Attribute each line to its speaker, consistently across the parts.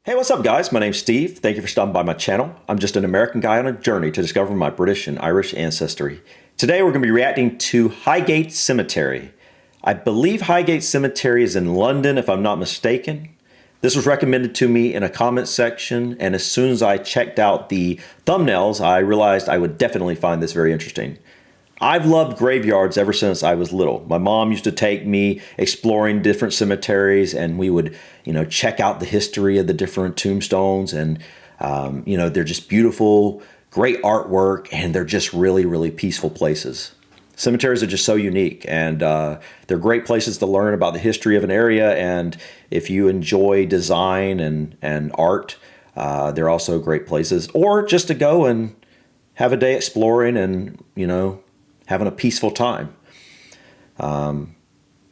Speaker 1: Hey, what's up guys? My name's Steve. Thank you for stopping by my channel. I'm just an American guy on a journey to discover my British and Irish ancestry. Today we're going to be reacting to Highgate Cemetery. I believe Highgate Cemetery is in London if I'm not mistaken. This was recommended to me in a comment section, and as soon as I checked out the thumbnails I realized I would definitely find this very interesting. I've loved graveyards ever since I was little. My mom used to take me exploring different cemeteries, and we would, check out the history of the different tombstones, and they're just beautiful, great artwork, and they're just really, really peaceful places. Cemeteries are just so unique, and they're great places to learn about the history of an area. And if you enjoy design and art, they're also great places, or just to go and have a day exploring and having a peaceful time.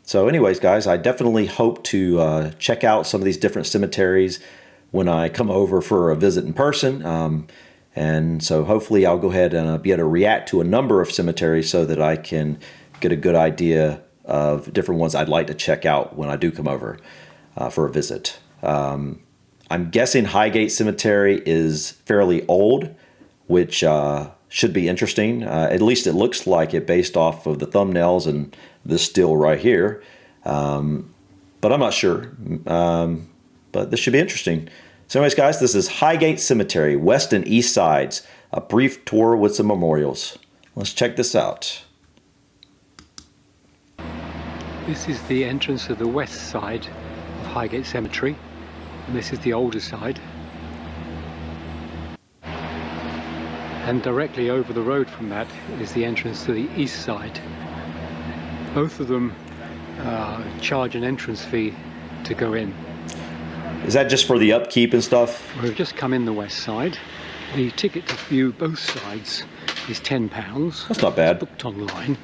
Speaker 1: So anyways, guys, I definitely hope to check out some of these different cemeteries when I come over for a visit in person. And so hopefully I'll go ahead and be able to react to a number of cemeteries so that I can get a good idea of different ones I'd like to check out when I do come over for a visit. I'm guessing Highgate Cemetery is fairly old, which should be interesting. At least it looks like it based off of the thumbnails and this still right here. But I'm not sure. But this should be interesting. So anyways, guys, this is Highgate Cemetery, West and East Sides. A brief tour with some memorials. Let's check this out.
Speaker 2: This is the entrance to the west side of Highgate Cemetery. And this is the older side. And directly over the road from that is the entrance to the east side. Both of them charge an entrance fee to go in.
Speaker 1: Is that just for the upkeep and stuff?
Speaker 2: We've just come in the west side. The ticket to view both sides is £10.
Speaker 1: That's not bad.
Speaker 2: It's booked online,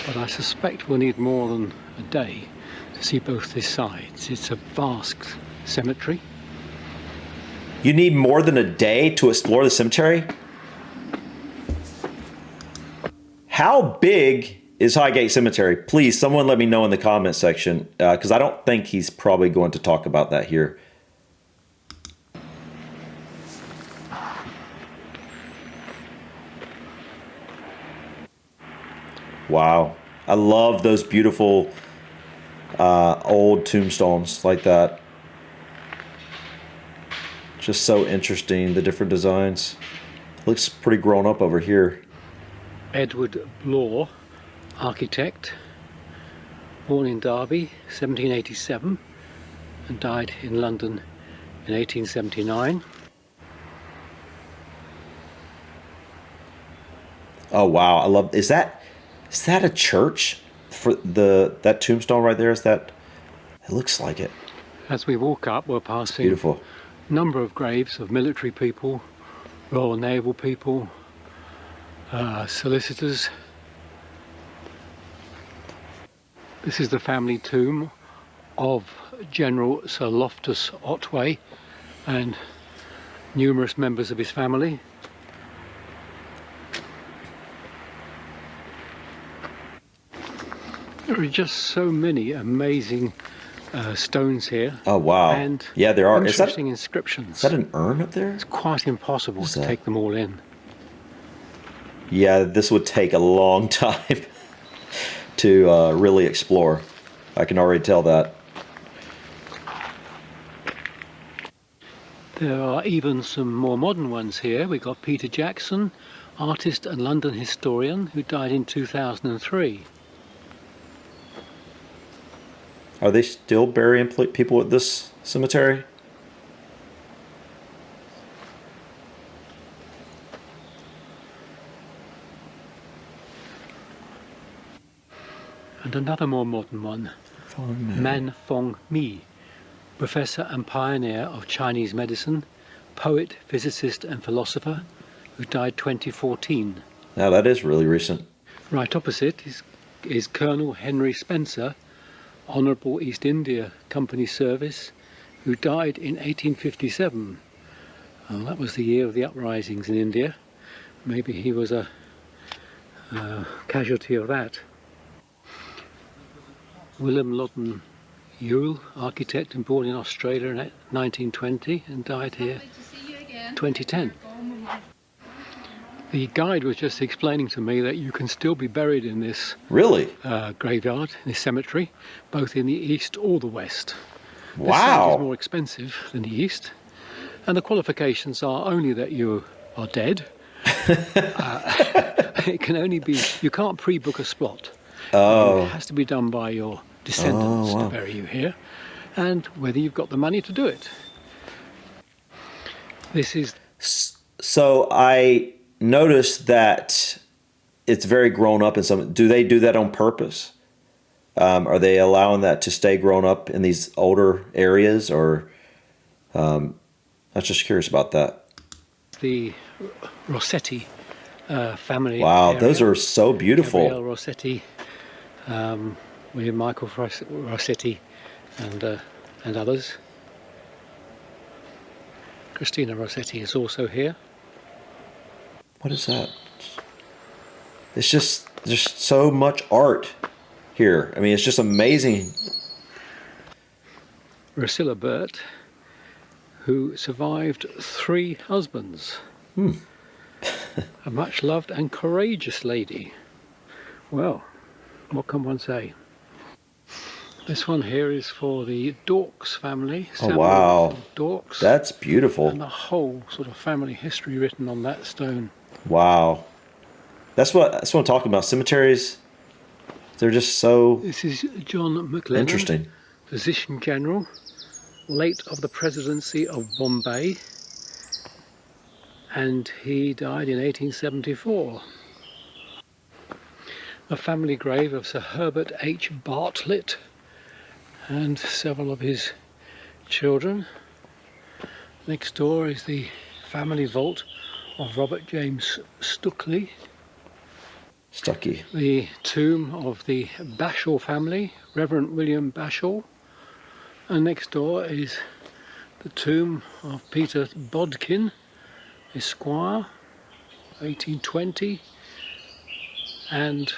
Speaker 2: but I suspect we'll need more than a day to see both these sides. It's a vast cemetery.
Speaker 1: You need more than a day to explore the cemetery? How big is Highgate Cemetery? Please, someone let me know in the comment section, because I don't think he's probably going to talk about that here. Wow. I love those beautiful old tombstones like that. Just so interesting, the different designs. Looks pretty grown up over here.
Speaker 2: Edward Blore, architect, born in Derby 1787 and died in London in 1879.
Speaker 1: Oh wow, I love, is that a church for that tombstone right there? Is that, it looks like it.
Speaker 2: As we walk up, we're passing
Speaker 1: Beautiful.
Speaker 2: a number of graves of military people, Royal Naval people, solicitors. This is the family tomb of General Sir Loftus Otway and numerous members of his family. There are just so many amazing stones here.
Speaker 1: Oh wow.
Speaker 2: And
Speaker 1: yeah, there are.
Speaker 2: interesting inscriptions.
Speaker 1: Is that an urn up there?
Speaker 2: It's quite impossible to take them all in.
Speaker 1: Yeah, this would take a long time to really explore. I can already tell that.
Speaker 2: There are even some more modern ones here. We've got Peter Jackson, artist and London historian, who died in 2003.
Speaker 1: Are they still burying people at this cemetery?
Speaker 2: And another more modern one, Man Fong Mi, professor and pioneer of Chinese medicine, poet, physicist and philosopher, who died 2014.
Speaker 1: Now that is really recent.
Speaker 2: Right opposite is Colonel Henry Spencer, Honourable East India Company Service, who died in 1857. Well, that was the year of the uprisings in India. Maybe he was a casualty of that. William Loudon Ewell, architect and born in Australia in 1920 and died here 2010. The guide was just explaining to me that you can still be buried in this
Speaker 1: Really?
Speaker 2: graveyard, in this cemetery, both in the east or the west.
Speaker 1: Wow.
Speaker 2: This side is more expensive than the east, and the qualifications are only that you are dead. It can only be, you can't pre-book a spot. It has to be done by your descendants to bury you here, and whether you've got the money to do it. This is...
Speaker 1: So I noticed that it's very grown up in some. Do they do that on purpose? Are they allowing that to stay grown up in these older areas, or I was just curious about that.
Speaker 2: The Rossetti family.
Speaker 1: Wow,
Speaker 2: area.
Speaker 1: those are so beautiful.
Speaker 2: Gabriele Rossetti, William Michael Rossetti, and others. Christina Rossetti is also here.
Speaker 1: What is that? It's just, there's so much art here. I mean, it's just amazing.
Speaker 2: Rusilla Burt, who survived 3 husbands. A much loved and courageous lady. Well, what can one say? This one here is for the Dorks family.
Speaker 1: Oh, wow.
Speaker 2: Dorks.
Speaker 1: That's beautiful.
Speaker 2: And the whole sort of family history written on that stone.
Speaker 1: Wow. That's what I'm talking about. Cemeteries, they're just so
Speaker 2: This is John McLennan,
Speaker 1: interesting.
Speaker 2: Physician General, late of the Presidency of Bombay, and he died in 1874. The family grave of Sir Herbert H. Bartlett and several of his children. Next door is the family vault of Robert James Stuckley. The tomb of the Bashall family, Reverend William Bashall. And next door is the tomb of Peter Bodkin, Esquire, 1820, and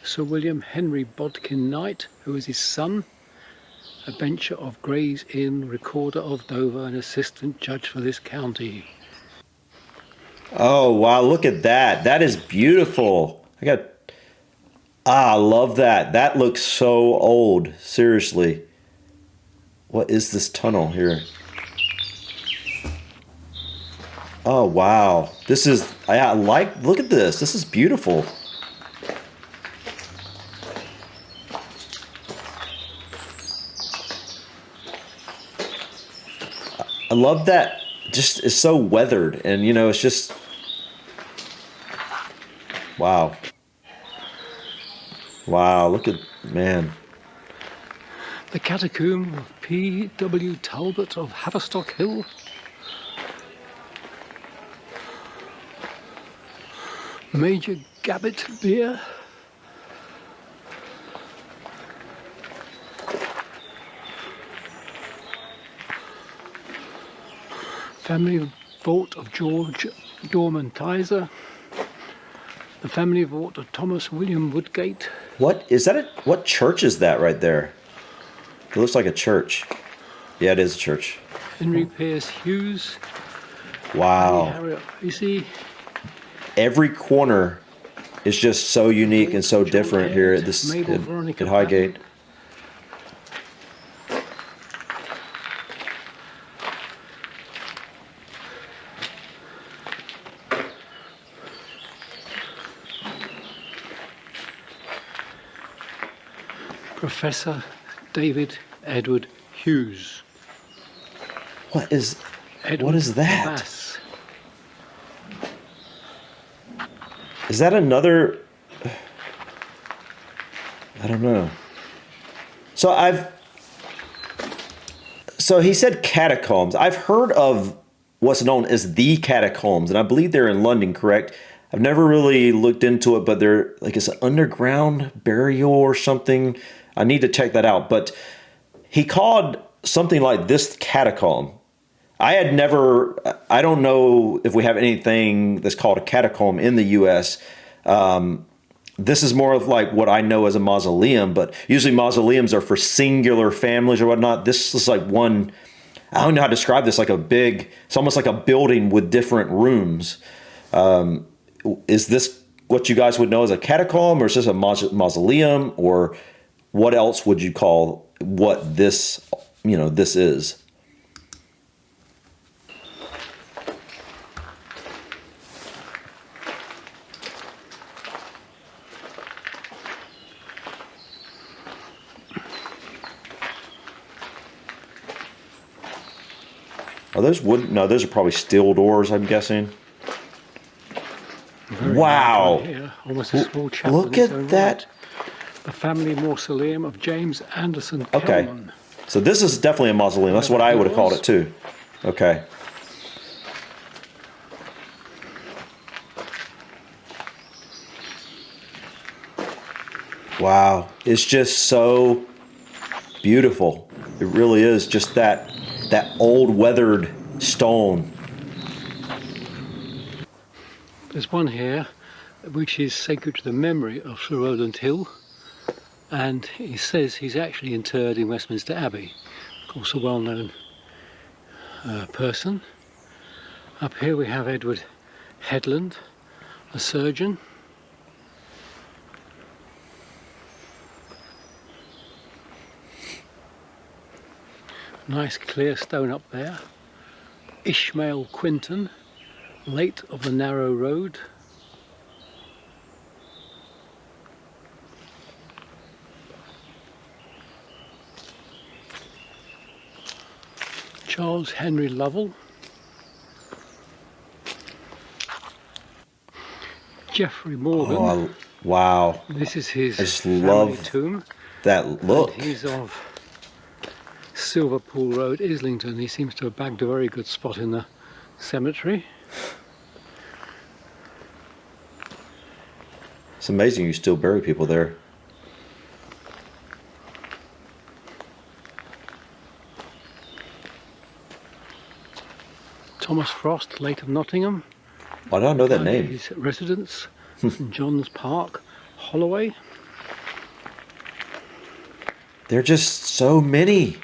Speaker 2: Sir William Henry Bodkin Knight, who is his son, a bencher of Gray's Inn, recorder of Dover, and assistant judge for this county.
Speaker 1: Oh, wow, look at that. That is beautiful. I love that. That looks so old, seriously. What is this tunnel here? Oh, wow. This is, look at this. This is beautiful. I love that. Just, it's so weathered, and it's just, wow. Wow, look at, man.
Speaker 2: The catacomb of P.W. Talbot of Haverstock Hill. Major Gabbett Beer. Family vault of George Dormantizer. The family vault of Thomas William Woodgate.
Speaker 1: What is that? What church is that right there? It looks like a church. Yeah, it is a church.
Speaker 2: Henry Pierce Hughes.
Speaker 1: Wow.
Speaker 2: Harriet Tracy.
Speaker 1: Every corner is just so unique and so different here at this at Highgate.
Speaker 2: Professor David Edward Hughes.
Speaker 1: What is that?
Speaker 2: Bass.
Speaker 1: Is that another? I don't know. So he said catacombs. I've heard of what's known as the catacombs, and I believe they're in London, correct? I've never really looked into it, but they're like it's an underground burial or something. I need to check that out. But he called something like this catacomb. I don't know if we have anything that's called a catacomb in the U.S. this is more of like what I know as a mausoleum, but usually mausoleums are for singular families or whatnot. This is like one, I don't know how to describe this, like a big, it's almost like a building with different rooms. Is this what you guys would know as a catacomb, or is this a mausoleum, or what else would you call what this, this is? Are those wood? No, those are probably steel doors, I'm guessing. Wow.
Speaker 2: Here, almost a small chapel.
Speaker 1: Look at that.
Speaker 2: Right. The family mausoleum of James Anderson
Speaker 1: Okay.
Speaker 2: Kelman.
Speaker 1: So this is definitely a mausoleum. That's what I would have called it too. Okay. Wow. It's just so beautiful. It really is just that old weathered stone.
Speaker 2: There's one here which is sacred to the memory of Sir Rowland Hill, and he says he's actually interred in Westminster Abbey. Of course, a well-known person. Up here we have Edward Headland, a surgeon. Nice clear stone up there. Ishmael Quinton, late of the Narrow Road. Charles Henry Lovell. Jeffrey Morgan.
Speaker 1: Oh, wow.
Speaker 2: This is his
Speaker 1: I just
Speaker 2: family
Speaker 1: love
Speaker 2: tomb.
Speaker 1: that look.
Speaker 2: And he's of Silverpool Road, Islington. He seems to have bagged a very good spot in the cemetery.
Speaker 1: It's amazing you still bury people there.
Speaker 2: Thomas Frost, late of Nottingham.
Speaker 1: Why do I know that name?
Speaker 2: His residence, St John's Park, Holloway.
Speaker 1: There are just so many.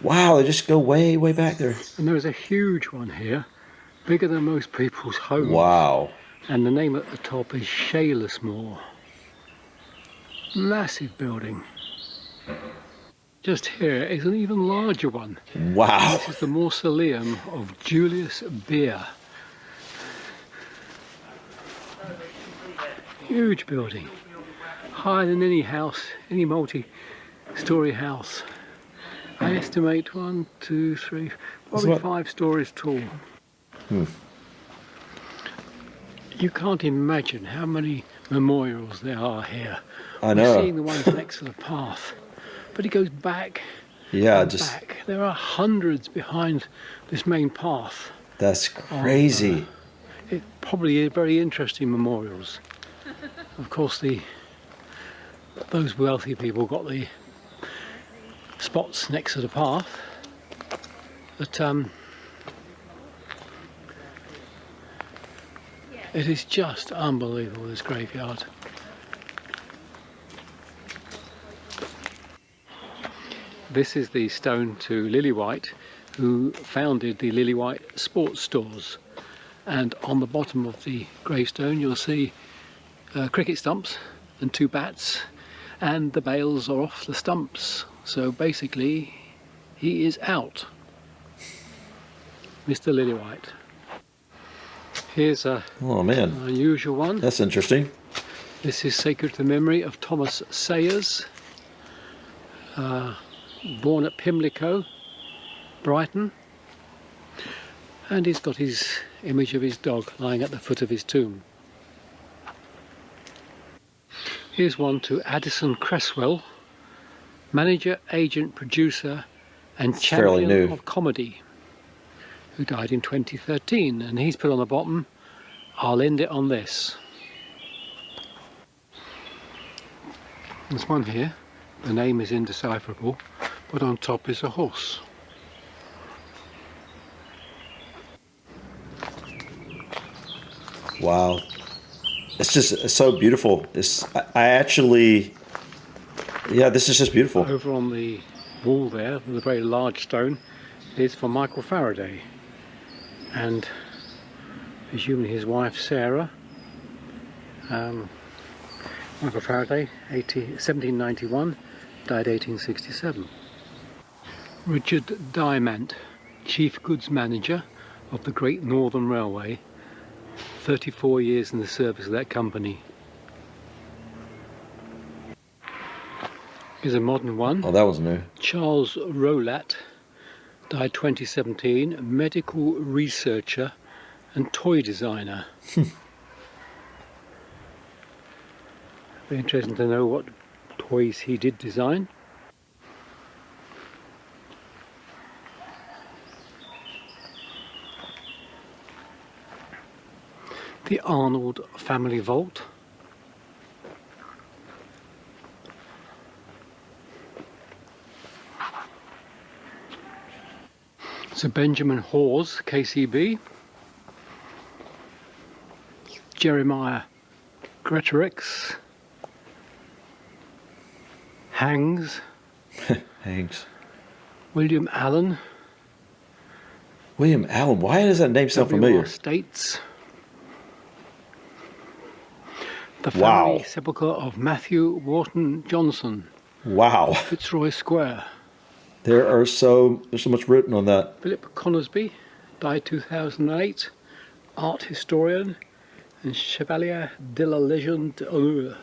Speaker 1: Wow, they just go way, way back there.
Speaker 2: And there's a huge one here, bigger than most people's homes.
Speaker 1: Wow.
Speaker 2: And the name at the top is Shaler'smore. Massive building. Just here is an even larger one.
Speaker 1: Wow.
Speaker 2: This is the mausoleum of Julius Beer. Huge building, higher than any house, any multi-story house. I estimate 1, 2, 3, probably 5 stories tall. You can't imagine how many memorials there are here.
Speaker 1: I know.
Speaker 2: We're seeing the ones next to the path, but it goes back.
Speaker 1: Yeah,
Speaker 2: and
Speaker 1: just
Speaker 2: back. There are hundreds behind this main path.
Speaker 1: that's crazy.
Speaker 2: It probably is very interesting memorials. Of course, those wealthy people got the spots next to the path, but it is just unbelievable, this graveyard. This is the stone to Lillywhite, who founded the Lillywhite sports stores, and on the bottom of the gravestone you'll see cricket stumps and 2 bats, and the bails are off the stumps, so basically he is out. Mr. Lillywhite. Here's an unusual one.
Speaker 1: That's interesting.
Speaker 2: This is sacred to the memory of Thomas Sayers, born at Pimlico, Brighton, and he's got his image of his dog lying at the foot of his tomb. Here's one to Addison Cresswell, manager, agent, producer and champion of comedy, who died in 2013, and he's put on the bottom, "I'll end it on this." There's one here, the name is indecipherable, but on top is a horse.
Speaker 1: Wow. It's just it's so beautiful. I actually, yeah, this is just beautiful.
Speaker 2: Over on the wall there, with a very large stone, is for Michael Faraday, and presumably his wife Sarah. Michael Faraday, 1791, died 1867. Richard Diamant, Chief Goods Manager of the Great Northern Railway, 34 years in the service of that company. Here's a modern one.
Speaker 1: Oh, that was new.
Speaker 2: Charles Rowlatt, died 2017, medical researcher and toy designer. Be interesting to know what toys he did design. The Arnold family vault. Sir Benjamin Hawes, KCB. Jeremiah Greatorex. Hangs.
Speaker 1: Hanks.
Speaker 2: William Allen.
Speaker 1: William Allen. Why does that name sound familiar?
Speaker 2: States. The
Speaker 1: Wow.
Speaker 2: family sepulchre of Matthew Wharton Johnson.
Speaker 1: Wow.
Speaker 2: Fitzroy Square.
Speaker 1: There's so much written on that.
Speaker 2: Philip Conisby, died 2008, art historian and Chevalier de la Légion d'Honneur.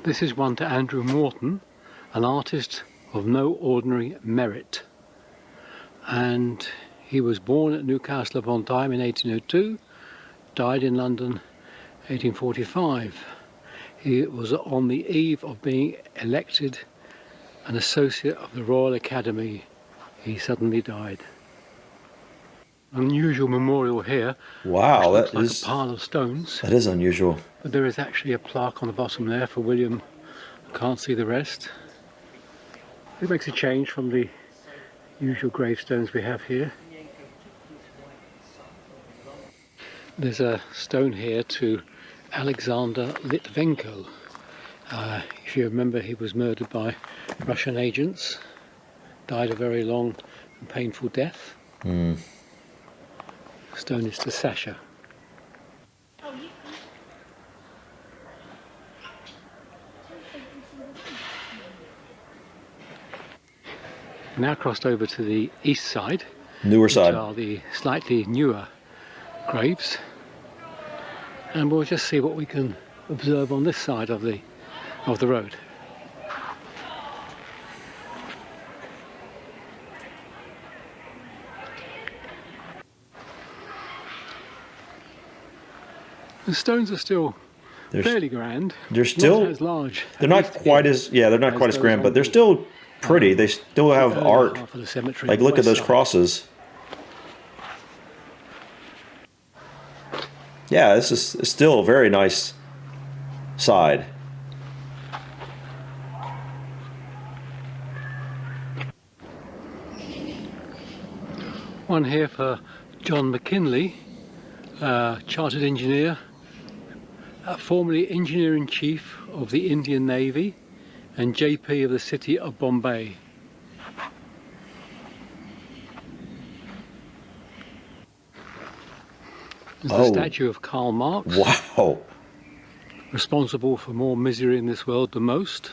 Speaker 2: This is one to Andrew Morton, an artist of no ordinary merit. And he was born at Newcastle upon Tyne in 1802, died in London 1845. He was on the eve of being elected an associate of the Royal Academy. He suddenly died. Unusual memorial here.
Speaker 1: Wow,
Speaker 2: Looks
Speaker 1: that
Speaker 2: like
Speaker 1: is
Speaker 2: a pile of stones.
Speaker 1: that is unusual.
Speaker 2: But there is actually a plaque on the bottom there for William. I can't see the rest. It makes a change from the usual gravestones we have here. There's a stone here to Alexander Litvenko. If you remember, he was murdered by Russian agents, died a very long and painful death. Stone is to Sasha. Now crossed over to the east side,
Speaker 1: Newer
Speaker 2: which
Speaker 1: side.
Speaker 2: are the slightly newer graves, and we'll just see what we can observe on this side of the road. The stones are still fairly grand.
Speaker 1: They're still
Speaker 2: not as large.
Speaker 1: They're not quite as they're not quite as grand, but they're still pretty. They still have art.
Speaker 2: Half of the cemetery
Speaker 1: Like
Speaker 2: on the
Speaker 1: look at
Speaker 2: west
Speaker 1: those
Speaker 2: side.
Speaker 1: crosses. Yeah, this is still a very nice side.
Speaker 2: One here for John McKinley, chartered engineer, formerly engineer-in-chief of the Indian Navy and JP of the City of Bombay. There's the statue of Karl Marx,
Speaker 1: Wow.
Speaker 2: responsible for more misery in this world than most.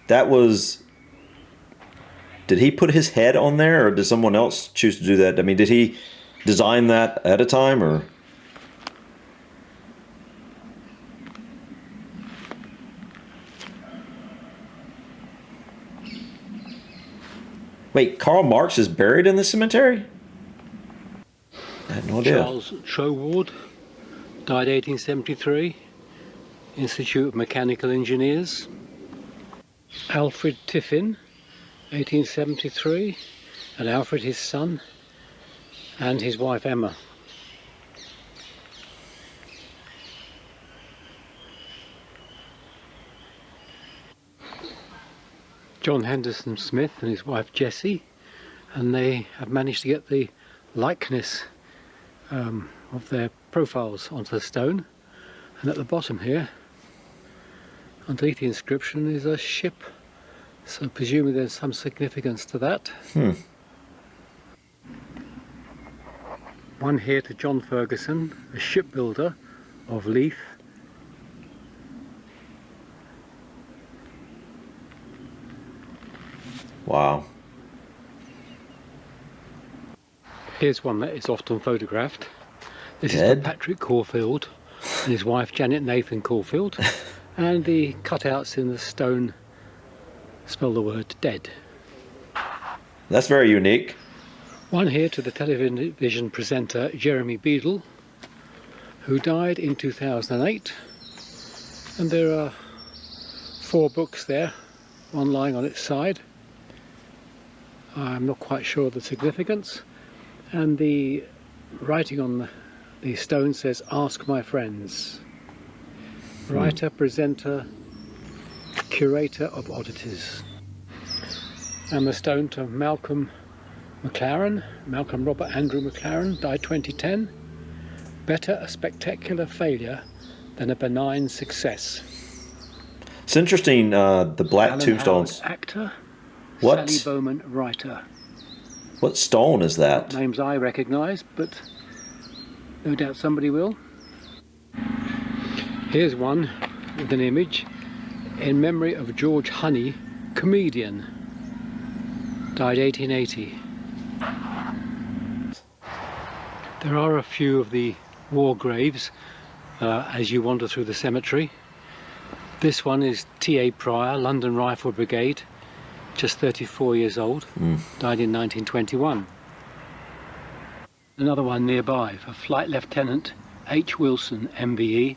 Speaker 1: That was. Did he put his head on there, or did someone else choose to do that? I mean, did he design that at a time, or? Wait, Karl Marx is buried in the cemetery? I had no idea.
Speaker 2: Charles Troward, died 1873, Institute of Mechanical Engineers. Alfred Tiffin, 1873, and Alfred, his son, and his wife Emma. John Henderson Smith and his wife Jessie, and they have managed to get the likeness of their profiles onto the stone. And at the bottom here, underneath the inscription, is a ship. So presumably there's some significance to that. One here to John Ferguson, a shipbuilder of Leith.
Speaker 1: Wow.
Speaker 2: Here's one that is often photographed. This is
Speaker 1: Dead?
Speaker 2: for Patrick Caulfield and his wife Janet Nathan Caulfield. And the cutouts in the stone spell the word dead.
Speaker 1: That's very unique.
Speaker 2: One here to the television presenter Jeremy Beadle, who died in 2008. And there are 4 books there, one lying on its side. I'm not quite sure of the significance. And the writing on the stone says, "Ask my friends." Writer, presenter, curator of oddities. And the stone to Malcolm Robert Andrew McLaren, died 2010. Better a spectacular failure than a benign success.
Speaker 1: It's interesting, the black
Speaker 2: Alan
Speaker 1: tombstones.
Speaker 2: Howard, actor.
Speaker 1: What?
Speaker 2: Sally Bowman, writer.
Speaker 1: What stone is that?
Speaker 2: Names I recognise, but no doubt somebody will. Here's one with an image in memory of George Honey, comedian. Died 1880. There are a few of the war graves as you wander through the cemetery. This one is T.A. Pryor, London Rifle Brigade, just 34 years old, died in 1921. Another one nearby for Flight Lieutenant H. Wilson, MBE,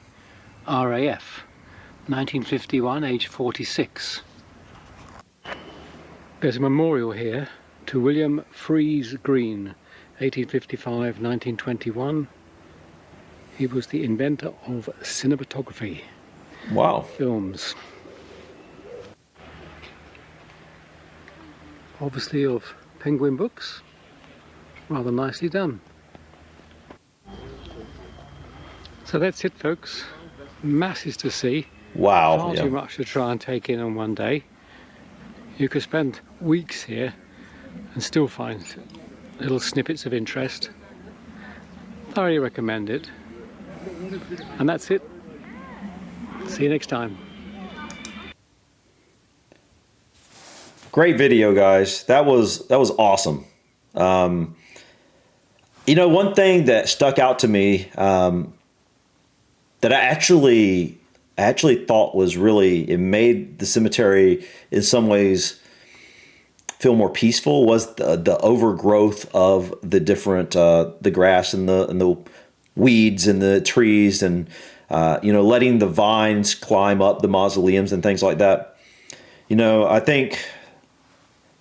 Speaker 2: RAF, 1951, age 46. There's a memorial here to William Freeze Green, 1855-1921. He was the inventor of cinematography.
Speaker 1: Wow.
Speaker 2: Films. Obviously of Penguin Books. Rather nicely done. So that's it, folks. Masses to see.
Speaker 1: Wow.
Speaker 2: Far too much to try and take in on one day. You could spend weeks here and still find little snippets of interest. Thoroughly recommend it. And that's it. See you next time.
Speaker 1: Great video, guys. That was awesome. You know, one thing that stuck out to me that I actually thought was really, it made the cemetery in some ways feel more peaceful, was the overgrowth of the different the grass and the weeds and the trees, and you know, letting the vines climb up the mausoleums and things like that. You know, I think,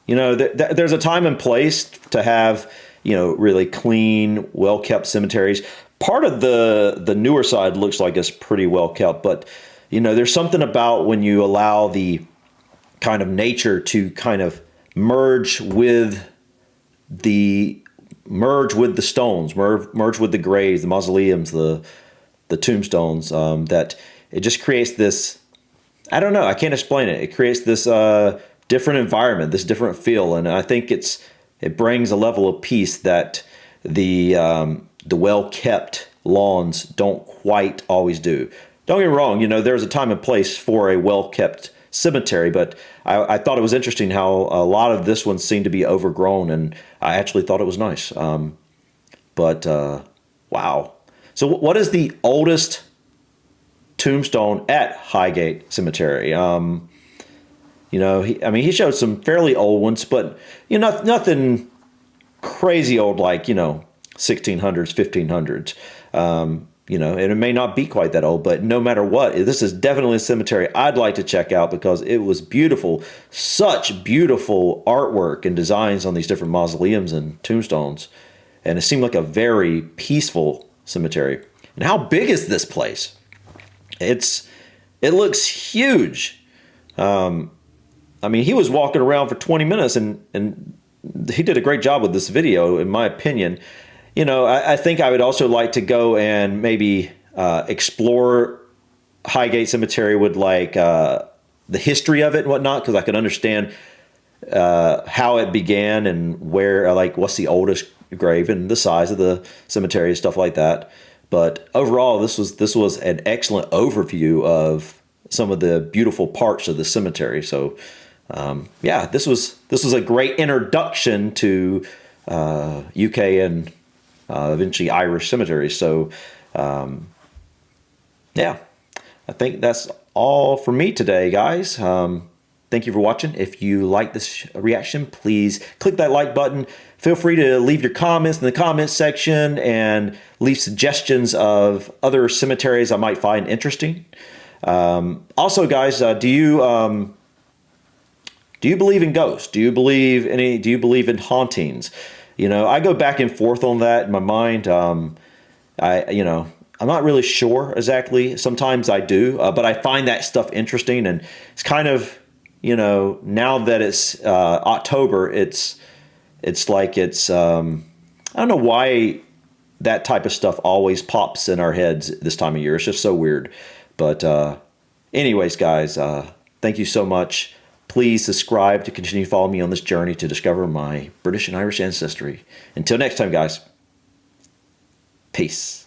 Speaker 1: you know, there's a time and place to have, you know, really clean, well-kept cemeteries. Part of the newer side looks like it's pretty well kept, but you know, there's something about when you allow the kind of nature to kind of merge with the stones, merge with the graves, the mausoleums, the tombstones, that it just creates this, I don't know, I can't explain it. It creates this different environment, this different feel, and I think it brings a level of peace that the well-kept lawns don't quite always do. Don't get me wrong, you know, there's a time and place for a well-kept cemetery, but I thought it was interesting how a lot of this one seemed to be overgrown, and I actually thought it was nice. Wow. So what is the oldest tombstone at Highgate Cemetery? You know, he showed some fairly old ones, but you know, nothing crazy old like, you know, 1600s, 1500s. You know, and it may not be quite that old, but no matter what, this is definitely a cemetery I'd like to check out because it was beautiful. Such beautiful artwork and designs on these different mausoleums and tombstones. And it seemed like a very peaceful cemetery. And how big is this place? It looks huge. I mean, he was walking around for 20 minutes and he did a great job with this video, in my opinion. You know, I think I would also like to go and maybe explore Highgate Cemetery with like the history of it and whatnot, because I can understand how it began and where, like, what's the oldest grave and the size of the cemetery and stuff like that. But overall, this was an excellent overview of some of the beautiful parts of the cemetery. So, yeah, this was a great introduction to UK and eventually Irish cemeteries. So, yeah, I think that's all for me today, guys. Thank you for watching. If you like this reaction, please click that like button. Feel free to leave your comments in the comments section and leave suggestions of other cemeteries I might find interesting. Also, guys, do you believe in ghosts? Do you believe in hauntings? You know, I go back and forth on that in my mind. I'm not really sure exactly. Sometimes I do, but I find that stuff interesting, and it's kind of, you know, now that it's October, it's like it's I don't know why that type of stuff always pops in our heads this time of year. It's just so weird. But anyways, guys, thank you so much. Please subscribe to continue following me on this journey to discover my British and Irish ancestry. Until next time, guys. Peace.